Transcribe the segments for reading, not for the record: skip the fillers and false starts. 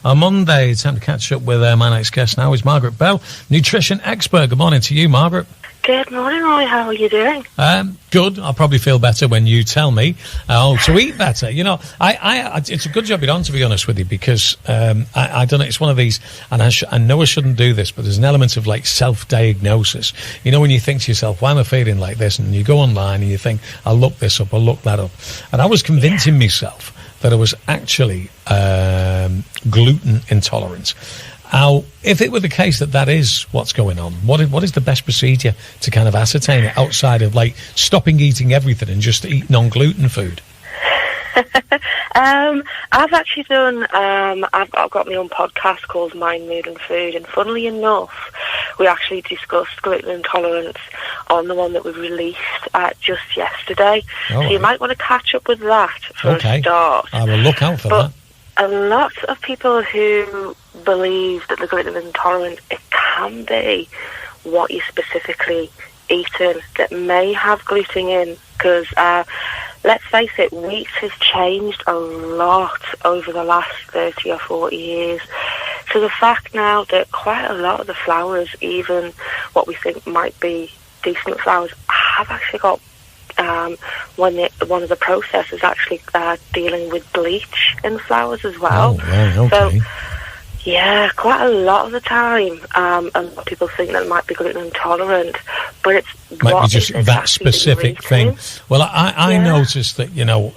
On Monday, time to catch up with my next guest now is Margaret Bell, nutrition expert. Good morning to you, Margaret. Good morning, Roy. How are you doing? Good. I'll probably feel better when you tell me to eat better. You know, I it's a good job you're on, to be honest with you, because I don't know. It's one of these, and I know I shouldn't do this, but there's an element of like self-diagnosis. You know, when you think to yourself, why am I feeling like this? And you go online and you think, I'll look this up, I'll look that up. And I was convincing myself that I was actually gluten intolerant. Now, if it were the case that is what's going on, what is the best procedure to kind of ascertain it outside of like stopping eating everything and just eat non-gluten food? I've actually done, I've got my own podcast called Mind, Mood and Food, and funnily enough, we actually discussed gluten intolerance on the one that we released just yesterday. So you might want to catch up with that for a start. I will look out for that. A lot of people who believe that the gluten intolerant, it can be what you're specifically eating that may have gluten in, because let's face it, wheat has changed a lot over the last 30 or 40 years. So the fact now that quite a lot of the flours, even what we think might be decent flours, have actually got one of the processes actually dealing with bleach in flours as well. Oh, right, okay. So, yeah, quite a lot of the time, a lot of people think that it might be gluten intolerant, but it's might be just that specific thing. Well, I noticed that, you know,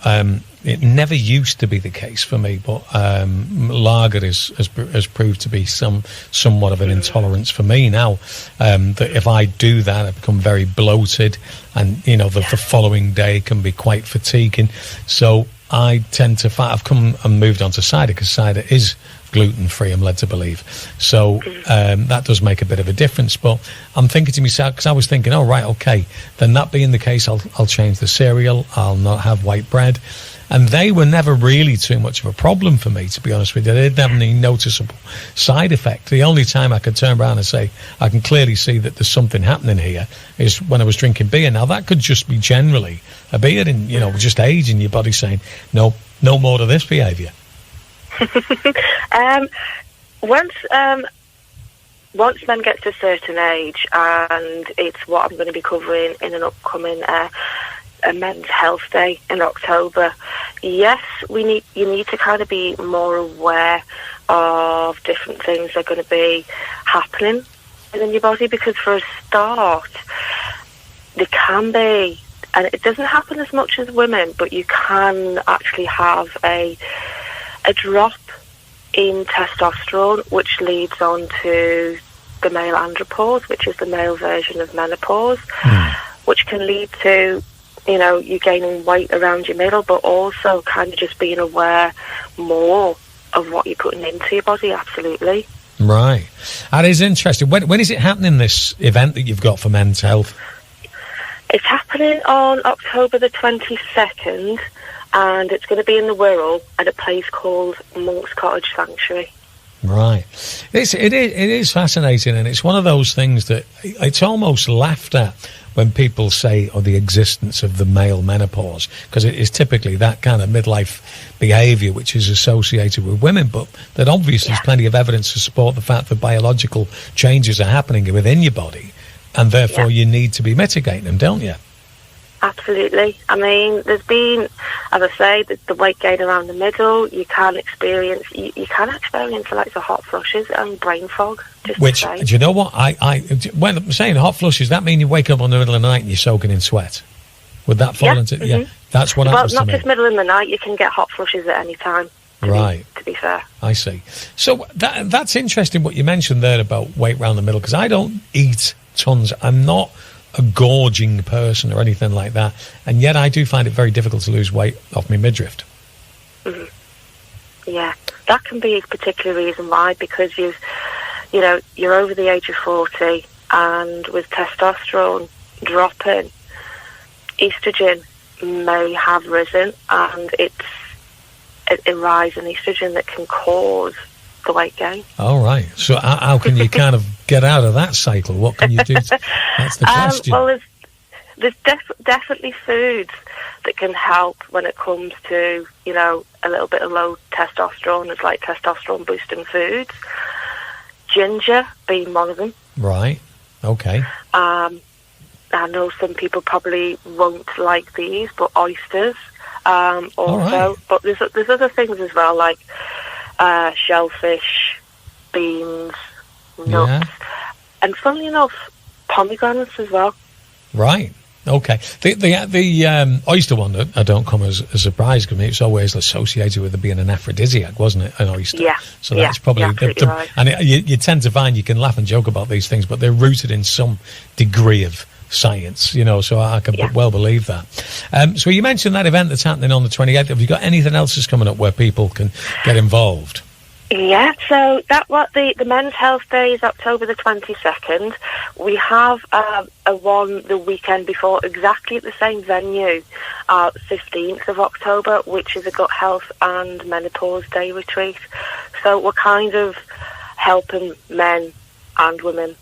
it never used to be the case for me, but lager has proved to be somewhat of an intolerance for me now. That if I do that, I become very bloated, and you know the following day can be quite fatiguing. So I tend to I've come and moved on to cider, because cider is gluten-free, I'm led to believe. So that does make a bit of a difference. But I'm thinking to myself, because I was thinking, oh, right, okay, then that being the case, I'll change the cereal, I'll not have white bread. And they were never really too much of a problem for me, to be honest with you. They didn't have any noticeable side effect. The only time I could turn around and say, I can clearly see that there's something happening here, is when I was drinking beer. Now, that could just be generally a beer and, you know, just age in your body saying, no more of this behaviour. Once men get to a certain age, and it's what I'm going to be covering in an upcoming a Men's Health Day in October. Yes, you need to kind of be more aware of different things that are going to be happening in your body, because for a start, there can be, and it doesn't happen as much as women, but you can actually have a drop in testosterone, which leads on to the male andropause, which is the male version of menopause, which can lead to, you know, you gaining weight around your middle, but also kind of just being aware more of what you're putting into your body. Absolutely. Right. That is interesting. When is it happening, this event that you've got for Men's Health? It's happening on October the 22nd, and it's going to be in the Wirral at a place called Monk's Cottage Sanctuary. Right. It is fascinating, and it's one of those things that it's almost laughed at when people say, the existence of the male menopause, because it is typically that kind of midlife behaviour which is associated with women, but that obviously there's plenty of evidence to support the fact that biological changes are happening within your body, and therefore you need to be mitigating them, don't you? Absolutely. I mean, there's been, as I say, the weight gain around the middle. You can experience like the hot flushes and brain fog. Which, do you know what? When I'm saying hot flushes, that mean you wake up in the middle of the night and you're soaking in sweat. Would that fall into? Mm-hmm. Yeah, that's what happens to me. Well, not just middle of the night. You can get hot flushes at any time. Right. To be fair. I see. So that's interesting what you mentioned there about weight around the middle, because I don't eat tons. I'm not a gorging person or anything like that, and yet I do find it very difficult to lose weight off my midriff. Mm-hmm. Yeah, that can be a particular reason why, because you're over the age of 40, and with testosterone dropping, estrogen may have risen, and it's a rise in estrogen that can cause the weight gain. All right. So how can you kind of get out of that cycle? What can you do? That's the question. Well, there's definitely foods that can help when it comes to, a little bit of low testosterone as like testosterone boosting foods. Ginger being one of them. Right. Okay. I know some people probably won't like these, but oysters also. Right. But there's other things as well, like shellfish, beans, nuts, and funnily enough, pomegranates as well. Right. Okay. The oyster one, I don't come as a surprise because it's always associated with it being an aphrodisiac, wasn't it? An oyster. Yeah. So that's probably right. And you tend to find you can laugh and joke about these things, but they're rooted in some degree of science, you know. So I can well believe that. So you mentioned that event that's happening on the 28th. Have you got anything else that's coming up where people can get involved? Yeah, so the Men's Health Day is October the 22nd. We have a one the weekend before, exactly at the same venue, 15th of October, which is a gut health and menopause day retreat. So we're kind of helping men and women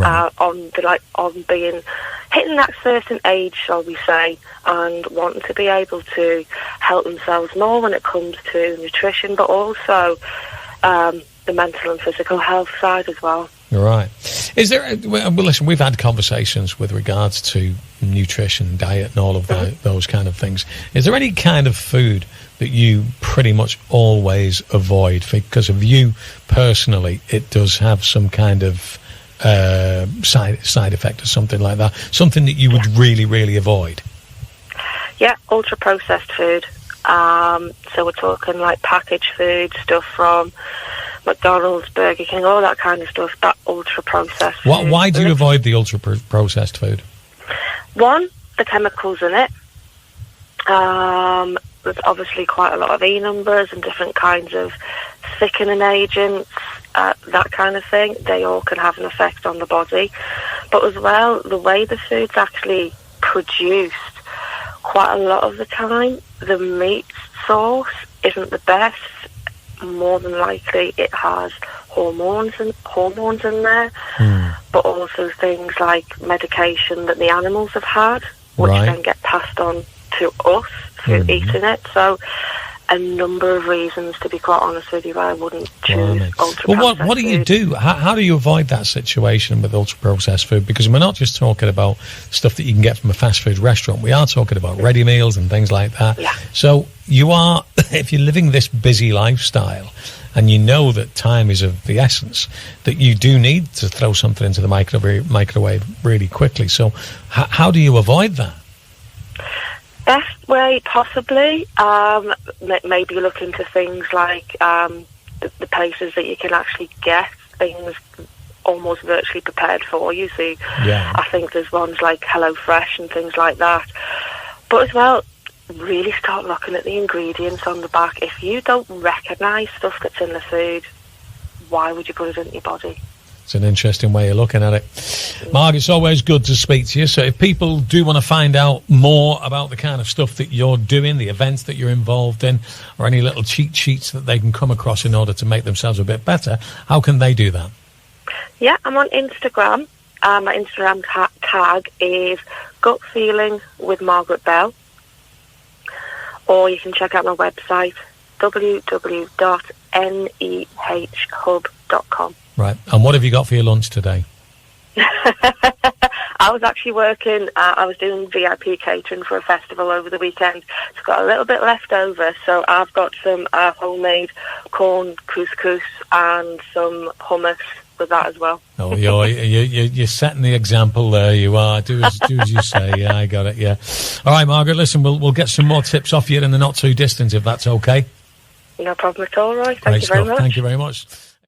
on being hitting that certain age, shall we say, and wanting to be able to help themselves more when it comes to nutrition, but also the mental and physical health side as well. Right. Is there? Well, listen, we've had conversations with regards to nutrition, diet, and all of those kind of things. Is there any kind of food that you pretty much always avoid because of you personally? It does have some kind of side effect or something like that, something that you would really avoid? Yeah, ultra processed food. So we're talking like packaged food, stuff from McDonald's, Burger King, all that kind of stuff, that ultra processed food. Why do you avoid the ultra processed food? One, the chemicals in it. There's obviously quite a lot of E numbers and different kinds of thickening agents, that kind of thing. They all can have an effect on the body. But as well, the way the food's actually produced, quite a lot of the time, the meat source isn't the best. More than likely, it has hormones in there, but also things like medication that the animals have had, which then get passed on to us through eating it. So a number of reasons, to be quite honest with you, I wouldn't choose ultra-processed Well, what do you do? How do you avoid that situation with ultra-processed food? Because we're not just talking about stuff that you can get from a fast food restaurant. We are talking about ready meals and things like that. Yeah. So you are, if you're living this busy lifestyle and you know that time is of the essence, that you do need to throw something into the microwave really quickly. So how do you avoid that? Best way possibly, maybe look into things like the places that you can actually get things almost virtually prepared for you. So I think there's ones like HelloFresh and things like that. But as well, really start looking at the ingredients on the back. If you don't recognise stuff that's in the food, why would you put it in your body? It's an interesting way of looking at it. Marg, it's always good to speak to you. So if people do want to find out more about the kind of stuff that you're doing, the events that you're involved in, or any little cheat sheets that they can come across in order to make themselves a bit better, how can they do that? Yeah, I'm on Instagram. My Instagram tag is Gut Feeling with Margaret Bell. Or you can check out my website, www.nehhub.com. Right. And what have you got for your lunch today? I was actually working, I was doing VIP catering for a festival over the weekend. It's got a little bit left over, so I've got some homemade corn couscous and some hummus with that as well. Oh, you're setting the example there. You are. Do as you say. Yeah, I got it. Yeah. All right, Margaret. Listen, we'll get some more tips off you in the not too distant, if that's okay. No problem at all, Roy. Thank you very much. Thank you very much.